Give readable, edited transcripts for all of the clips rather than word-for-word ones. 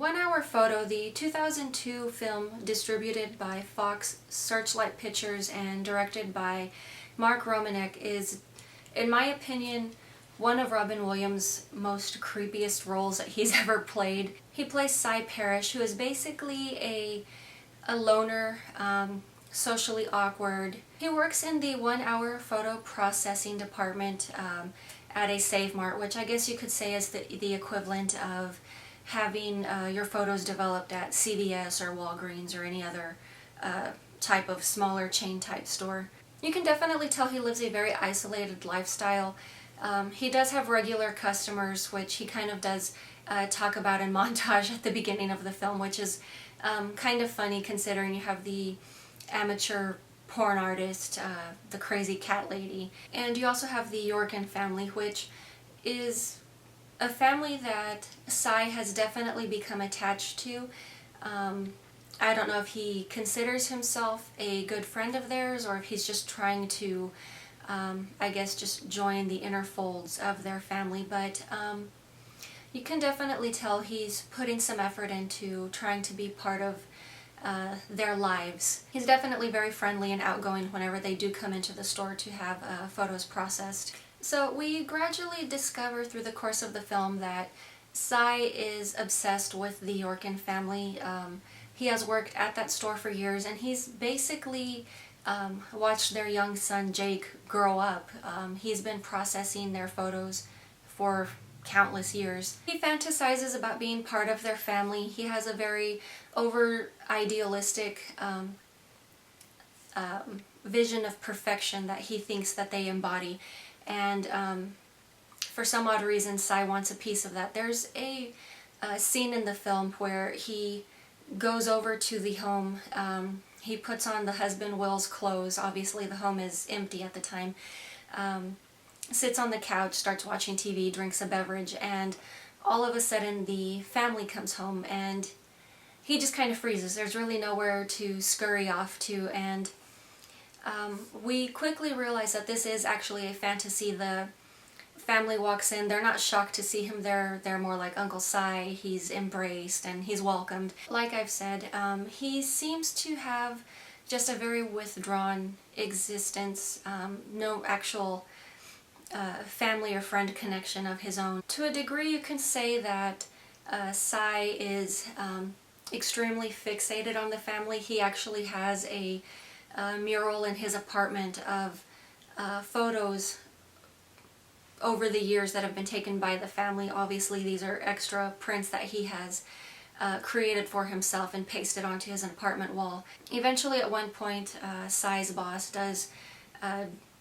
1 Hour Photo, the 2002 film distributed by Fox Searchlight Pictures and directed by Mark Romanek, is, in my opinion, one of Robin Williams' most creepiest roles that he's ever played. He plays Cy Parrish, who is basically a loner, socially awkward. He works in the 1 Hour Photo processing department at a Save Mart, which I guess you could say is the equivalent of having your photos developed at CVS or Walgreens or any other type of smaller chain type store. You can definitely tell he lives a very isolated lifestyle. He does have regular customers, which he kind of does talk about in montage at the beginning of the film, which is kind of funny considering you have the amateur porn artist, the crazy cat lady, and you also have the Yorkin family, which is a family that Cy has definitely become attached to. I don't know if he considers himself a good friend of theirs or if he's just trying to, I guess, just join the inner folds of their family, but you can definitely tell he's putting some effort into trying to be part of their lives. He's definitely very friendly and outgoing whenever they do come into the store to have photos processed. So we gradually discover through the course of the film that Cy is obsessed with the Yorkin family. He has worked at that store for years, and he's basically watched their young son Jake grow up. He's been processing their photos for countless years. He fantasizes about being part of their family. He has a very over-idealistic vision of perfection that he thinks that they embody. And for some odd reason, Cy wants a piece of that. There's a scene in the film where he goes over to the home. He puts on the husband Will's clothes. Obviously, the home is empty at the time. Sits on the couch, starts watching TV, drinks a beverage, and all of a sudden the family comes home, and he just kind of freezes. There's really nowhere to scurry off to, and we quickly realize that this is actually a fantasy. The family walks in, they're not shocked to see him there, they're more like Uncle Cy. He's embraced and he's welcomed. Like I've said, he seems to have just a very withdrawn existence, no actual family or friend connection of his own. To a degree, you can say that Cy is extremely fixated on the family. He actually has a mural in his apartment of photos over the years that have been taken by the family. Obviously, these are extra prints that he has created for himself and pasted onto his apartment wall. Eventually, at one point, Cy's boss does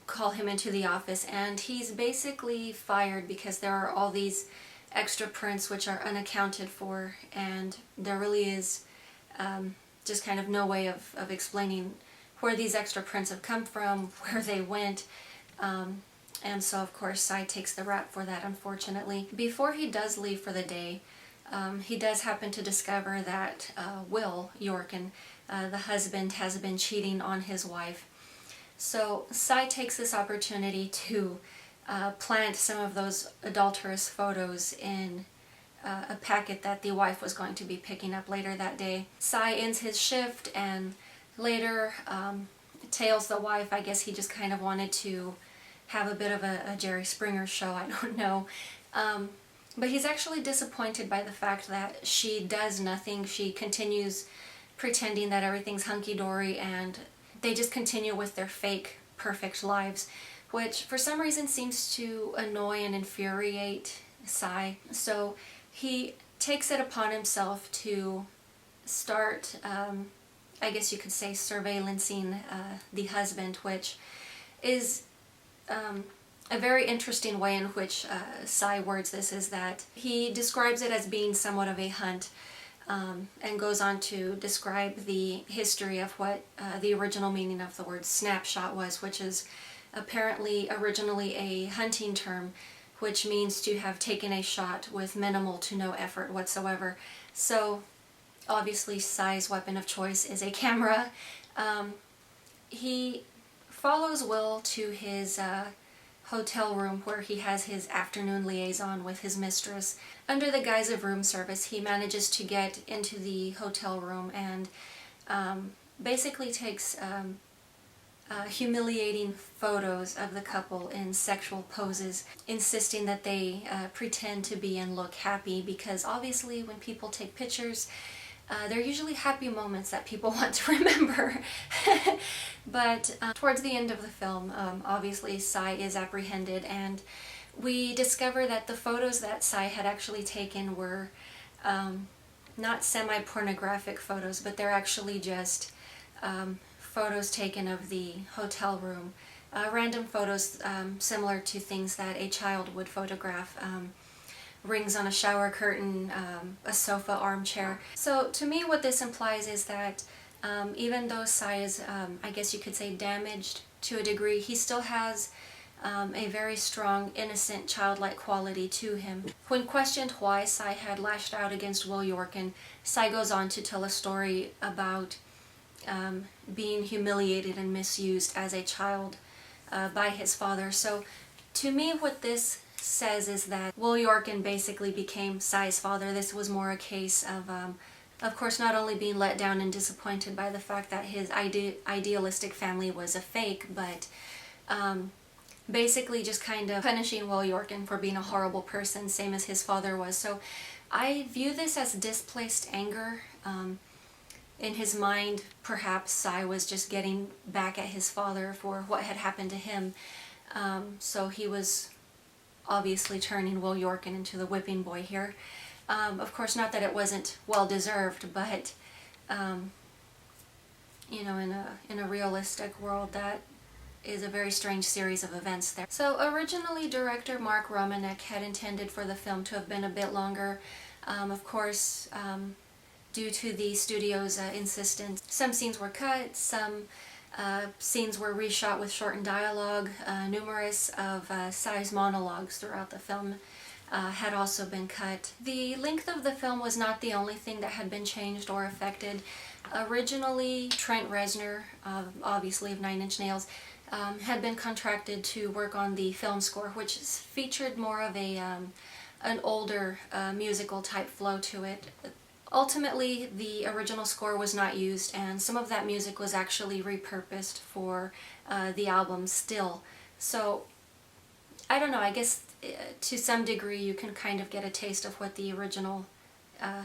call him into the office, and he's basically fired because there are all these extra prints which are unaccounted for, and there really is just kind of no way of explaining where these extra prints have come from, where they went, and so of course Cy takes the rap for that, unfortunately. Before he does leave for the day, he does happen to discover that Will Yorkin, the husband, has been cheating on his wife. So Cy takes this opportunity to plant some of those adulterous photos in a packet that the wife was going to be picking up later that day. Cy ends his shift and later tails the wife. I guess he just kind of wanted to have a bit of a Jerry Springer show, I don't know. But he's actually disappointed by the fact that she does nothing. She continues pretending that everything's hunky-dory, and they just continue with their fake, perfect lives, which for some reason seems to annoy and infuriate Cy. So he takes it upon himself to start, I guess you could say, surveillancing the husband, which is a very interesting way in which Cy words this, is that he describes it as being somewhat of a hunt, and goes on to describe the history of what the original meaning of the word snapshot was, which is apparently originally a hunting term, which means to have taken a shot with minimal to no effort whatsoever. So obviously Cy's weapon of choice is a camera. He follows Will to his hotel room where he has his afternoon liaison with his mistress. Under the guise of room service, he manages to get into the hotel room and basically takes humiliating photos of the couple in sexual poses, insisting that they pretend to be and look happy, because obviously when people take pictures, they're usually happy moments that people want to remember. But towards the end of the film, obviously Sai is apprehended, and we discover that the photos that Sai had actually taken were not semi-pornographic photos, but they're actually just photos taken of the hotel room. Random photos similar to things that a child would photograph. Rings on a shower curtain, a sofa armchair. So to me what this implies is that even though Sai is, I guess you could say, damaged to a degree, he still has a very strong, innocent, childlike quality to him. When questioned why Sai had lashed out against Will Yorkin, Sai goes on to tell a story about being humiliated and misused as a child by his father. So to me what this says is that Will Yorkin basically became Sai's father. This was more a case of course, not only being let down and disappointed by the fact that his idealistic family was a fake, but basically just kind of punishing Will Yorkin for being a horrible person, same as his father was. So I view this as displaced anger. In his mind, perhaps Sai was just getting back at his father for what had happened to him. So he was obviously turning Will Yorkin into the whipping boy here. Of course, not that it wasn't well-deserved, but you know, in a realistic world, that is a very strange series of events there. So originally director Mark Romanek had intended for the film to have been a bit longer. Of course, due to the studio's insistence, some scenes were cut, some scenes were reshot with shortened dialogue. Numerous of Sai's monologues throughout the film had also been cut. The length of the film was not the only thing that had been changed or affected. Originally, Trent Reznor, obviously of Nine Inch Nails, had been contracted to work on the film score, which featured more of an older musical type flow to it. Ultimately, the original score was not used, and some of that music was actually repurposed for the album still. So, I don't know, I guess to some degree you can kind of get a taste of what the original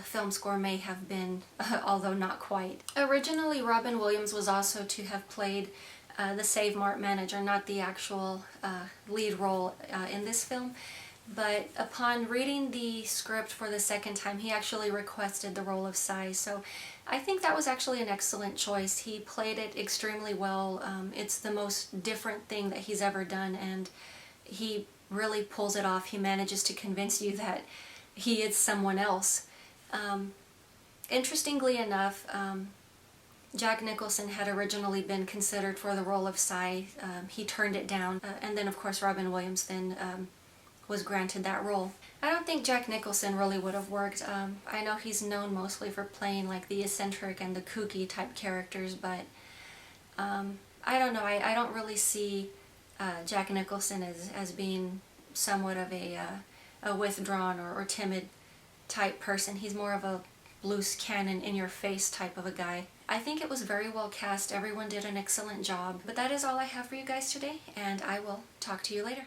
film score may have been, although not quite. Originally, Robin Williams was also to have played the Save Mart manager, not the actual lead role in this film. But upon reading the script for the second time, he actually requested the role of Sai. So I think that was actually an excellent choice. He played it extremely well. It's the most different thing that he's ever done, and he really pulls it off. He manages to convince you that he is someone else. Interestingly enough, Jack Nicholson had originally been considered for the role of Sai. He turned it down, and then of course Robin Williams then was granted that role. I don't think Jack Nicholson really would have worked. I know he's known mostly for playing like the eccentric and the kooky type characters, but I don't know, I don't really see Jack Nicholson as being somewhat of a withdrawn or timid type person. He's more of a loose cannon, in-your-face type of a guy. I think it was very well cast. Everyone did an excellent job. But that is all I have for you guys today, and I will talk to you later.